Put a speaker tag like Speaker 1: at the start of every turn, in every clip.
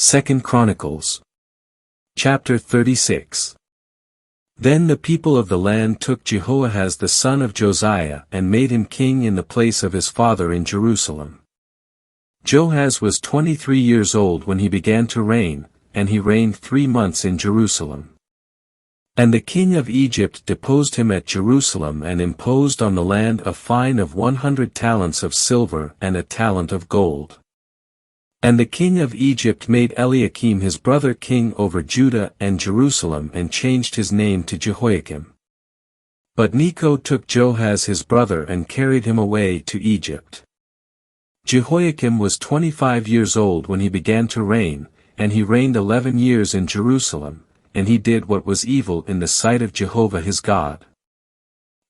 Speaker 1: 2 Chronicles Chapter 36. Then the people of the land took Jehoahaz the son of Josiah and made him king in the place of his father in Jerusalem. Joahaz was 23 years old when he began to reign, and he reigned 3 months in Jerusalem. And the king of Egypt deposed him at Jerusalem and imposed on the land a fine of 100 talents of silver and a talent of gold. And the king of Egypt made Eliakim his brother king over Judah and Jerusalem and changed his name to Jehoiakim. But Neco took Joahaz his brother and carried him away to Egypt. Jehoiakim was 25 years old when he began to reign, and he reigned 11 years in Jerusalem, and he did what was evil in the sight of Jehovah his God.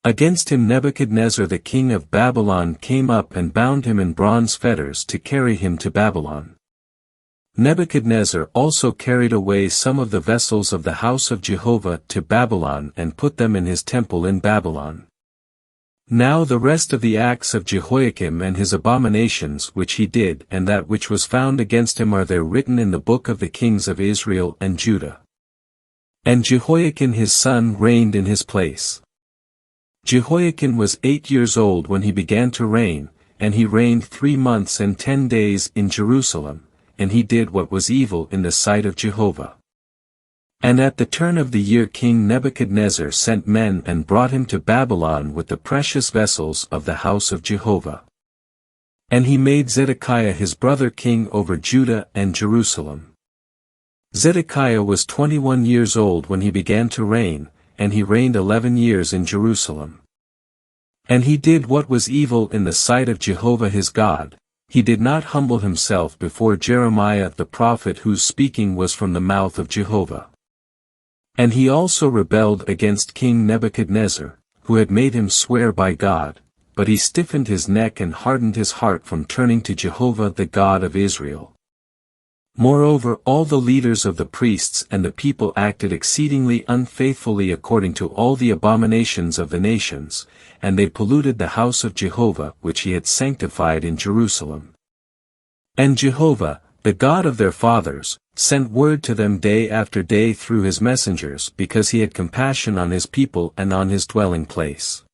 Speaker 1: Against him Nebuchadnezzar the king of Babylon came up and bound him in bronze fetters to carry him to Babylon. Nebuchadnezzar also carried away some of the vessels of the house of Jehovah to Babylon and put them in his temple in Babylon. Now the rest of the acts of Jehoiakim and his abominations which he did and that which was found against him are there written in the book of the kings of Israel and Judah. And Jehoiakim his son reigned in his place. Jehoiakim was 8 years old when he began to reign, and he reigned 3 months and 10 days in Jerusalem, and he did what was evil in the sight of Jehovah. And at the turn of the year King Nebuchadnezzar sent men and brought him to Babylon with the precious vessels of the house of Jehovah. And he made Zedekiah his brother king over Judah and Jerusalem. Zedekiah was 21 years old when he began to reign, and he reigned 11 years in Jerusalem. And he did what was evil in the sight of Jehovah his God. He did not humble himself before Jeremiah the prophet whose speaking was from the mouth of Jehovah. And he also rebelled against King Nebuchadnezzar, who had made him swear by God, but he stiffened his neck and hardened his heart from turning to Jehovah the God of Israel. Moreover, all the leaders of the priests and the people acted exceedingly unfaithfully according to all the abominations of the nations, and they polluted the house of Jehovah which he had sanctified in Jerusalem. And Jehovah, the God of their fathers, sent word to them day after day through his messengers because he had compassion on his people and on his dwelling place.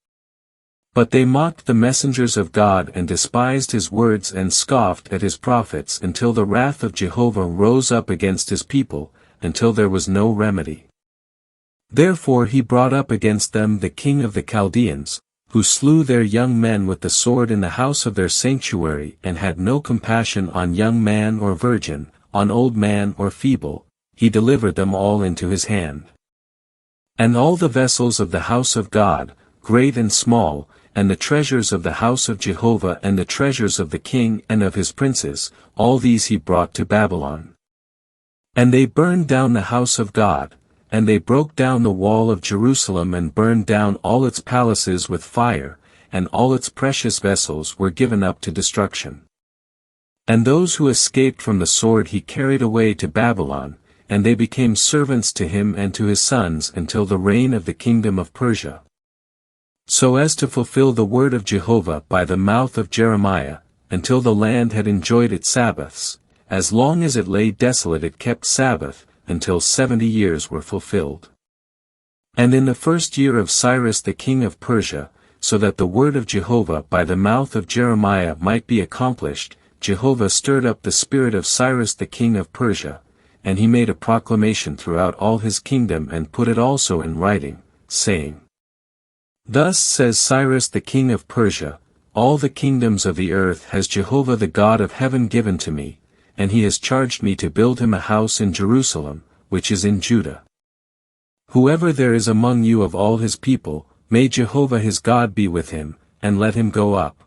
Speaker 1: But they mocked the messengers of God and despised his words and scoffed at his prophets until the wrath of Jehovah rose up against his people, until there was no remedy. Therefore he brought up against them the king of the Chaldeans, who slew their young men with the sword in the house of their sanctuary and had no compassion on young man or virgin, on old man or feeble, he delivered them all into his hand. And all the vessels of the house of God, great and small, and the treasures of the house of Jehovah and the treasures of the king and of his princes, all these he brought to Babylon. And they burned down the house of God, and they broke down the wall of Jerusalem and burned down all its palaces with fire, and all its precious vessels were given up to destruction. And those who escaped from the sword he carried away to Babylon, and they became servants to him and to his sons until the reign of the kingdom of Persia. So as to fulfill the word of Jehovah by the mouth of Jeremiah, until the land had enjoyed its Sabbaths, as long as it lay desolate it kept Sabbath, until 70 years were fulfilled. And in the first year of Cyrus the king of Persia, so that the word of Jehovah by the mouth of Jeremiah might be accomplished, Jehovah stirred up the spirit of Cyrus the king of Persia, and he made a proclamation throughout all his kingdom and put it also in writing, saying, Thus says Cyrus the king of Persia, all the kingdoms of the earth has Jehovah the God of heaven given to me, and he has charged me to build him a house in Jerusalem, which is in Judah. Whoever there is among you of all his people, may Jehovah his God be with him, and let him go up.